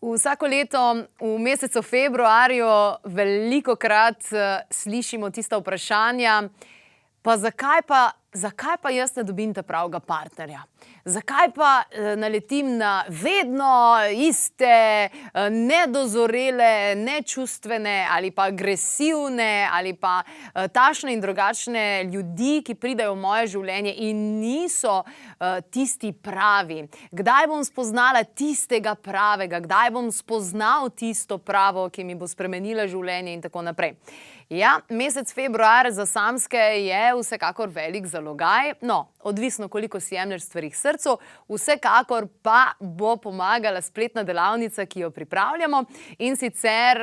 Vsako leto v mesecu februarju velikokrat slišimo tista vprašanja, zakaj pa jaz ne dobim ta pravega partnerja? Zakaj pa naletim na vedno iste, nedozorele, nečustvene ali pa agresivne ali pa takšne in drugačne ljudi, ki pridejo v moje življenje in niso tisti pravi? Kdaj bom spoznala tistega pravega? Kdaj bom spoznal tisto pravo, ki mi bo spremenila življenje in tako naprej? Ja, mesec februar za samske je vsekakor velik zalogaj. No, odvisno, koliko si jemlješ stvari k srcu, vsekakor pa bo pomagala spletna delavnica, ki jo pripravljamo. In sicer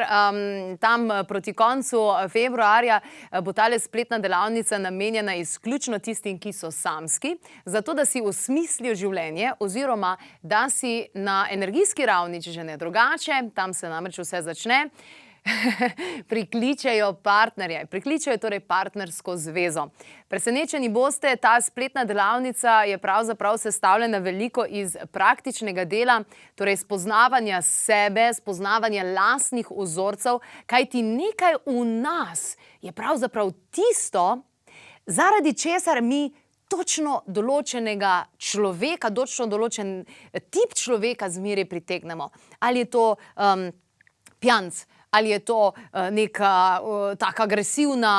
tam proti koncu februarja bo tale spletna delavnica namenjena izključno tistim, ki so samski, zato da si osmislijo življenje oziroma da si na energijski ravni, če že ne drugače, tam se namreč vse začne, prikličejo partnerje, prikličejo torej partnersko zvezo. Presenečeni boste, ta spletna delavnica je pravzaprav sestavljena veliko iz praktičnega dela, torej spoznavanja sebe, spoznavanja lastnih vzorcev, kajti nekaj v nas je pravzaprav tisto, zaradi česar mi točno določenega človeka, točno določen tip človeka zmeraj pritegnemo. Ali je to pijanec, ali je to neka taka agresivna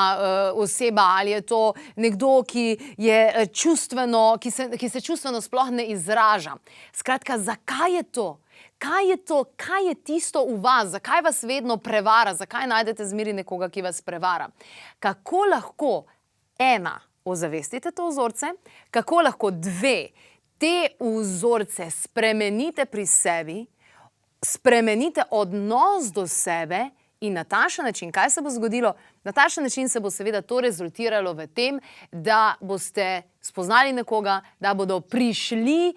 oseba, ali je to nekdo, ki je čustveno, ki se čustveno sploh ne izraža. Skratka, zakaj je to? Kaj je to? Kaj je tisto v vas? Zakaj vas vedno prevara? Zakaj najdete zmeraj nekoga, ki vas prevara? Kako lahko ena, ozavestite te vzorce, kako lahko dve, te vzorce spremenite pri sebi, spremenite odnos do sebe in na takšen način, kaj se bo zgodilo? Na takšen način se bo seveda to rezultiralo v tem, da boste spoznali nekoga, da bodo prišli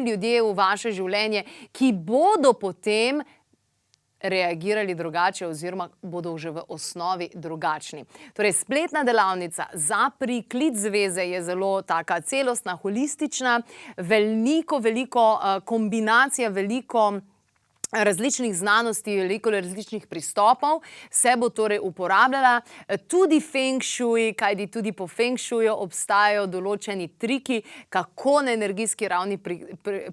ljudje v vaše življenje, ki bodo potem reagirali drugače oziroma bodo že v osnovi drugačni. Torej, spletna delavnica za priklic zveze je zelo taka celostna, holistična, veliko kombinacija, veliko različnih znanosti, veliko različnih pristopov se bo torej uporabljala. Tudi feng shui, kajti tudi po feng shuiju obstajajo določeni triki, kako na energijski ravni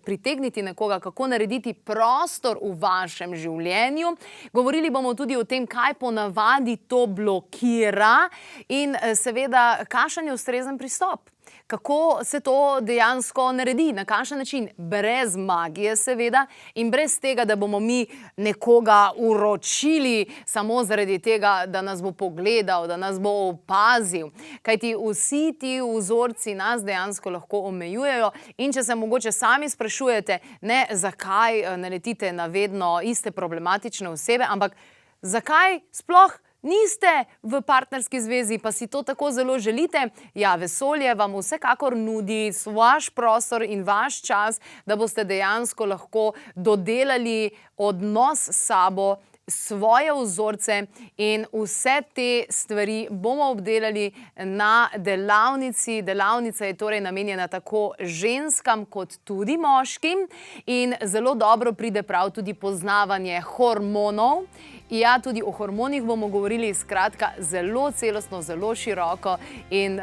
pritegniti nekoga, kako narediti prostor v vašem življenju. Govorili bomo tudi o tem, kaj ponavadi to blokira in seveda, kakšen je ustrezen pristop. Kako se to dejansko naredi, na kakšen način, brez magije seveda in brez tega, da bomo mi nekoga uročili samo zaradi tega, da nas bo pogledal, da nas bo opazil. Kajti vsi ti vzorci nas dejansko lahko omejujejo in če se mogoče sami sprašujete, ne zakaj naletite na vedno iste problematične osebe, ampak zakaj sploh niste v partnerski zvezi, pa si to tako zelo želite? Ja, vesolje vam vsekakor nudi vaš prostor in vaš čas, da boste dejansko lahko dodelali odnos s sabo, svoje vzorce in vse te stvari bomo obdelali na delavnici. Delavnica je torej namenjena tako ženskam kot tudi moškim in zelo dobro pride prav tudi poznavanje hormonov. Ja, tudi o hormonih bomo govorili, skratka, zelo celostno, zelo široko in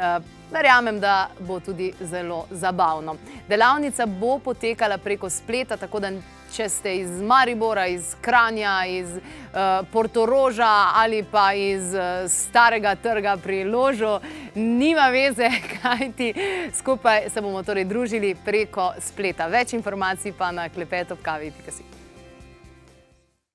verjamem, da bo tudi zelo zabavno. Delavnica bo potekala preko spleta, tako da če ste iz Maribora, iz Kranja, iz Portoroža ali pa iz Starega trga pri Ložu, nima veze, kajti skupaj se bomo torej družili preko spleta. Več informacij pa na klepet@kavi.si.